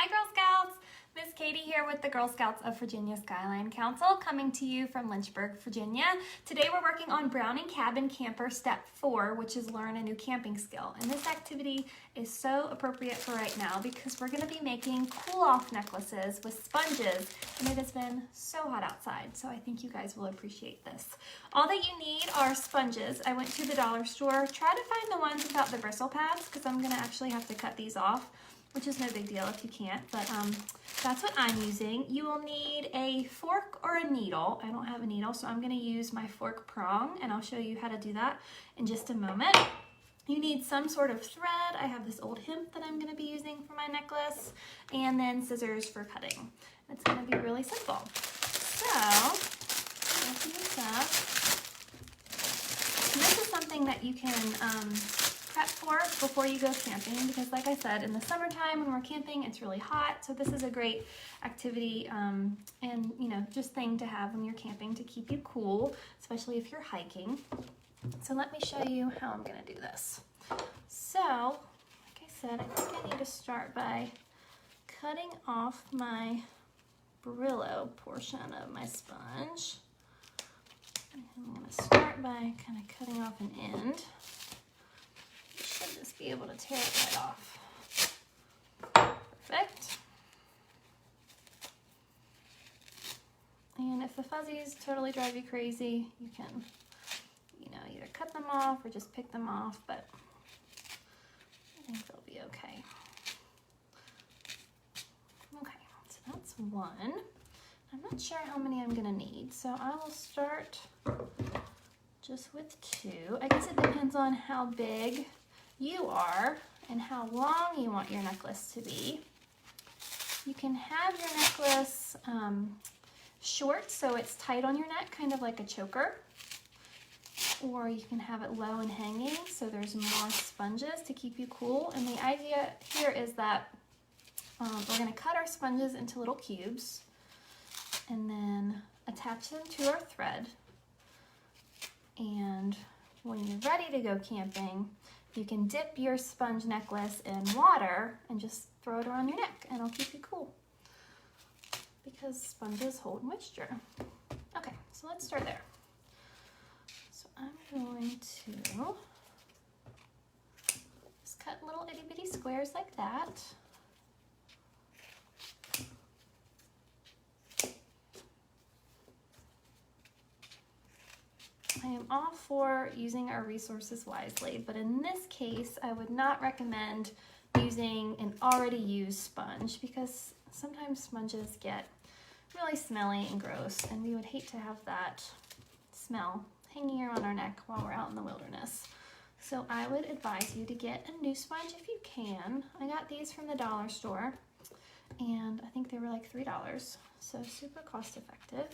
Hi Girl Scouts! Miss Katie here with the Girl Scouts of Virginia Skyline Council, coming to you from Lynchburg, Virginia. Today we're working on Brownie Cabin Camper Step 4, which is learn a new camping skill. And this activity is so appropriate for right now because we're going to be making cool-off necklaces with sponges, and it has been so hot outside, so I think you guys will appreciate this. All that you need are sponges. I went to the dollar store, try to find the ones without the bristle pads because I'm going to actually have to cut these off, which is no big deal if you can't, but that's what I'm using. You will need a fork or a needle. I don't have a needle, so I'm gonna use my fork prong, and I'll show you how to do that in just a moment. You need some sort of thread. I have this old hemp that I'm gonna be using for my necklace, and then scissors for cutting. It's gonna be really simple. So, open this up. And this is something that you can prep for before you go camping, because like I said, in the summertime when we're camping it's really hot, so this is a great activity and just thing to have when you're camping to keep you cool, especially if you're hiking. So let me show you how I'm going to do this. So like I said, I think I need to start by cutting off my Brillo portion of my sponge. And I'm going to start by kind of cutting off an end. Should just be able to tear it right off. Perfect. And if the fuzzies totally drive you crazy, you can, either cut them off or just pick them off, but I think they'll be okay. Okay, so that's one. I'm not sure how many I'm gonna need, so I will start just with two. I guess it depends on how big you are and how long you want your necklace to be. You can have your necklace short so it's tight on your neck, kind of like a choker, or you can have it low and hanging so there's more sponges to keep you cool. And the idea here is that we're going to cut our sponges into little cubes and then attach them to our thread, and when you're ready to go camping, you can dip your sponge necklace in water and just throw it around your neck, and it'll keep you cool because sponges hold moisture. Okay, so let's start there. So I'm going to just cut little itty bitty squares like that. I am all for using our resources wisely, but in this case, I would not recommend using an already used sponge because sometimes sponges get really smelly and gross, and we would hate to have that smell hanging around our neck while we're out in the wilderness. So I would advise you to get a new sponge if you can. I got these from the dollar store, and I think they were like $3, so super cost effective.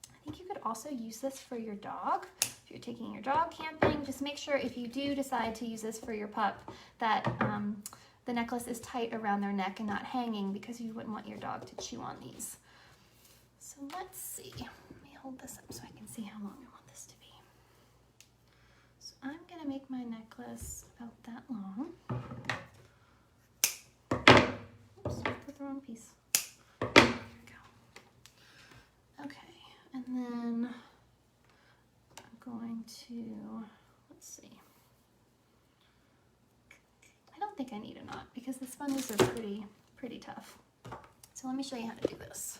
I think you could also use this for your dog. If you're taking your dog camping, just make sure if you do decide to use this for your pup that the necklace is tight around their neck and not hanging, because you wouldn't want your dog to chew on these. So let's see. Let me hold this up so I can see how long I want this to be. So I'm going to make my necklace about that long. Oops, put the wrong piece. There we go. Okay. And then I'm going to, let's see. I don't think I need a knot because the sponges are pretty tough. So let me show you how to do this.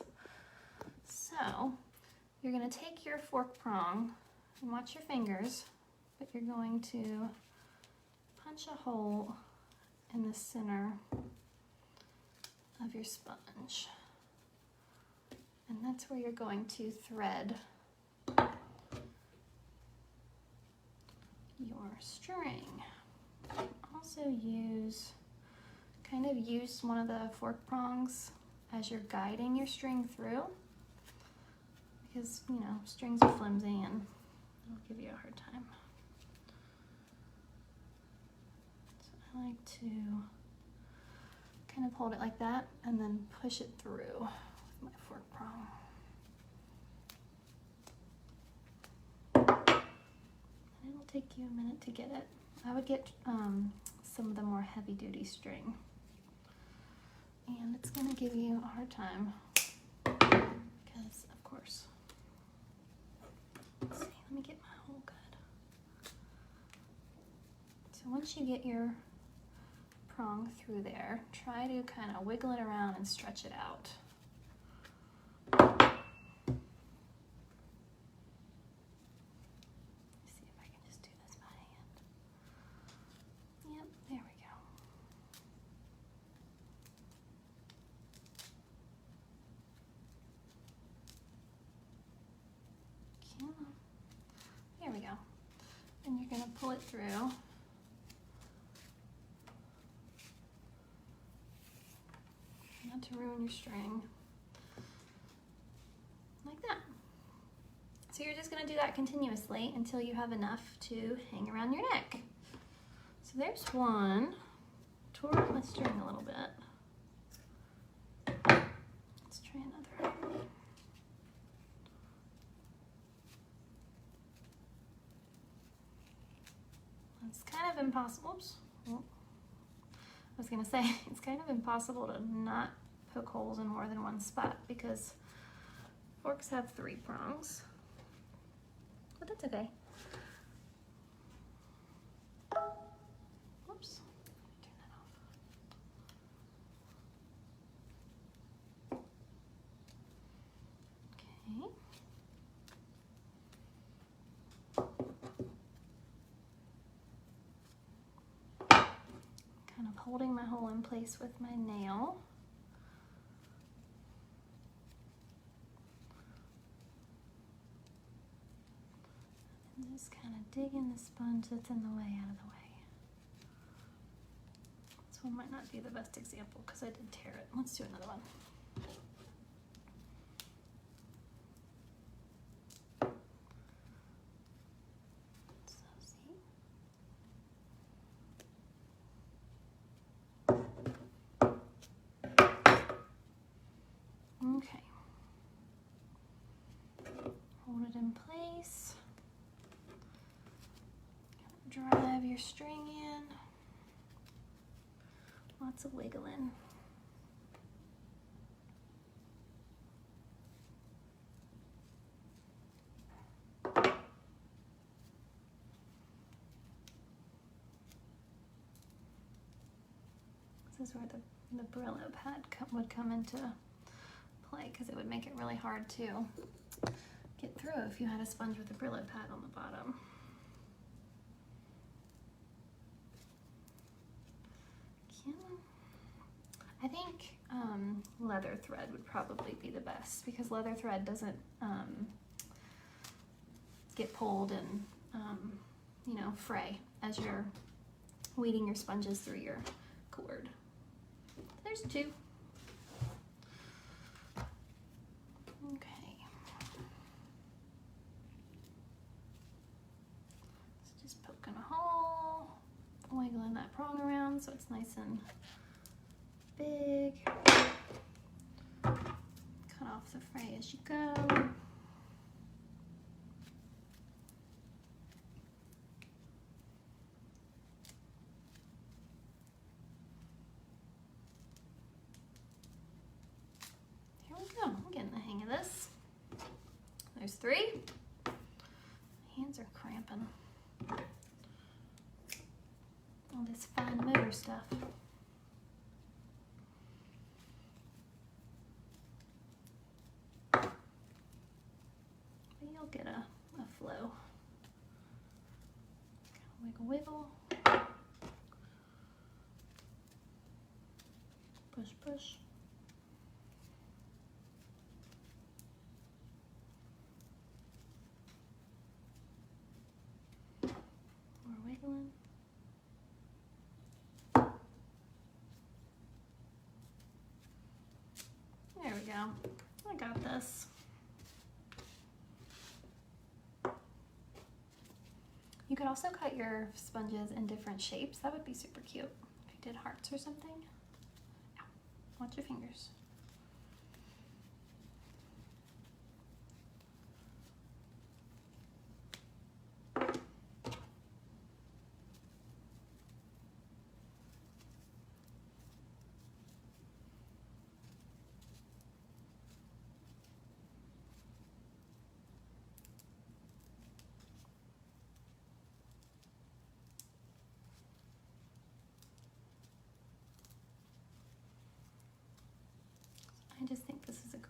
So you're going to take your fork prong and watch your fingers, but you're going to punch a hole in the center of your sponge. And that's where you're going to thread your string. Also use one of the fork prongs as you're guiding your string through, because strings are flimsy and it'll give you a hard time. So I like to kind of hold it like that and then push it through with my fork prong. And it'll take you a minute to get it. I would get some of the more heavy heavy-duty string. And it's going to give you a hard time because, of course, let's see, let me get my hole good. So once you get your prong through there, try to kind of wiggle it around and stretch it out. See if I can just do this by hand. Yep, there we go. Come on. There we go. And you're going to pull it through. Not to ruin your string. Like that. So you're just going to do that continuously until you have enough to hang around your neck. So there's one. Tore up my string a little bit. Let's try another. It's kind of impossible. Oops. Oh. I was gonna say, it's kind of impossible to not poke holes in more than one spot because forks have 3 prongs, but that's okay. Whoops, turn that off. Okay. Kind of holding my hole in place with my nail. And just kind of dig in the sponge that's in the way out of the way. This one might not be the best example because I did tear it. Let's do another one. So see? Okay. Hold it in place. Drive your string in. Lots of wiggling. This is where the Brillo pad would come into play because it would make it really hard to get through if you had a sponge with a Brillo pad on the bottom. I think leather thread would probably be the best because leather thread doesn't get pulled and you know, fray as you're weeding your sponges through your cord. There's 2. Okay. So just poking a hole, wiggling that prong around so it's nice and big. Cut off the fray as you go. Here we go. I'm getting the hang of this. There's 3. My hands are cramping. All this fine motor stuff. You'll get a flow. Wiggle, wiggle. Push, push. More wiggling. There we go. I got this. You could also cut your sponges in different shapes. That would be super cute if you did hearts or something. Ow. Watch your fingers.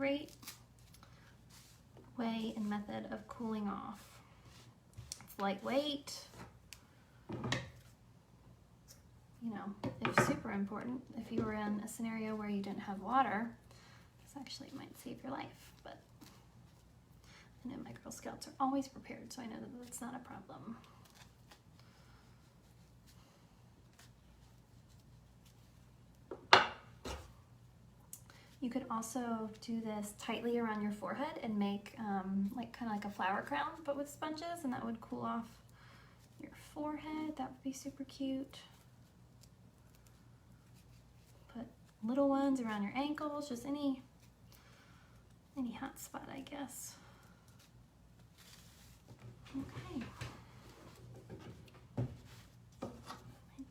great way and method of cooling off. It's lightweight. You know, if super important, if you were in a scenario where you didn't have water, this actually might save your life. But I know my Girl Scouts are always prepared, so I know that that's not a problem. You could also do this tightly around your forehead and make like kind of like a flower crown, but with sponges, and that would cool off your forehead. That would be super cute. Put little ones around your ankles, just any hot spot, I guess. Okay. I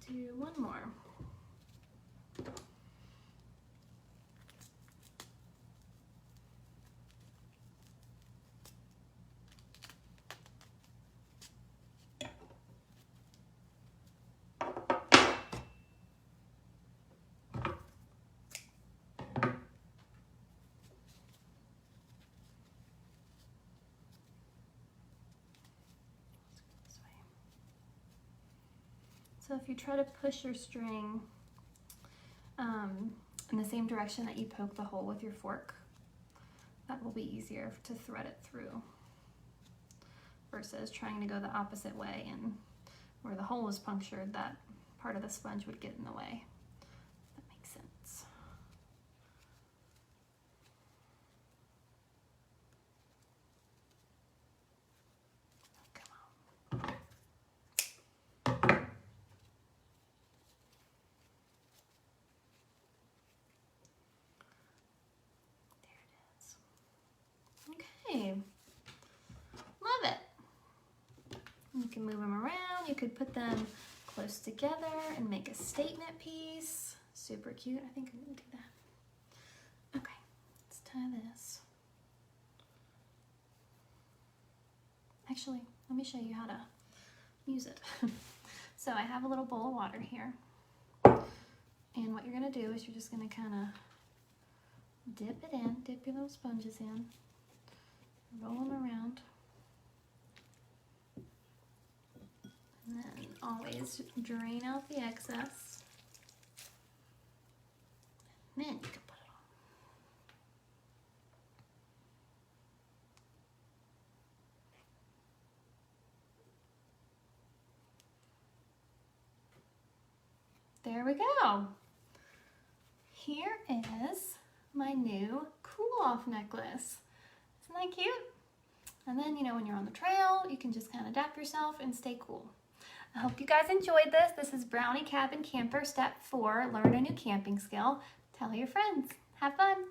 do one more. So if you try to push your string in the same direction that you poke the hole with your fork, that will be easier to thread it through versus trying to go the opposite way, and where the hole is punctured, that part of the sponge would get in the way. That makes sense. Come on. Okay, love it. You can move them around. You could put them close together and make a statement piece. Super cute. I think I'm gonna do that. Okay, let's tie this. Actually, let me show you how to use it. So I have a little bowl of water here. And what you're gonna do is you're just gonna kind of dip it in, dip your little sponges in. Roll them around, and then always drain out the excess, and then you can put it on. There we go. Here is my new cool-off necklace. Isn't that cute? And then, you know, when you're on the trail, you can just kind of dap yourself and stay cool. I hope you guys enjoyed this. This is Brownie Cabin Camper Step 4, Learn a New Camping Skill. Tell your friends. Have fun.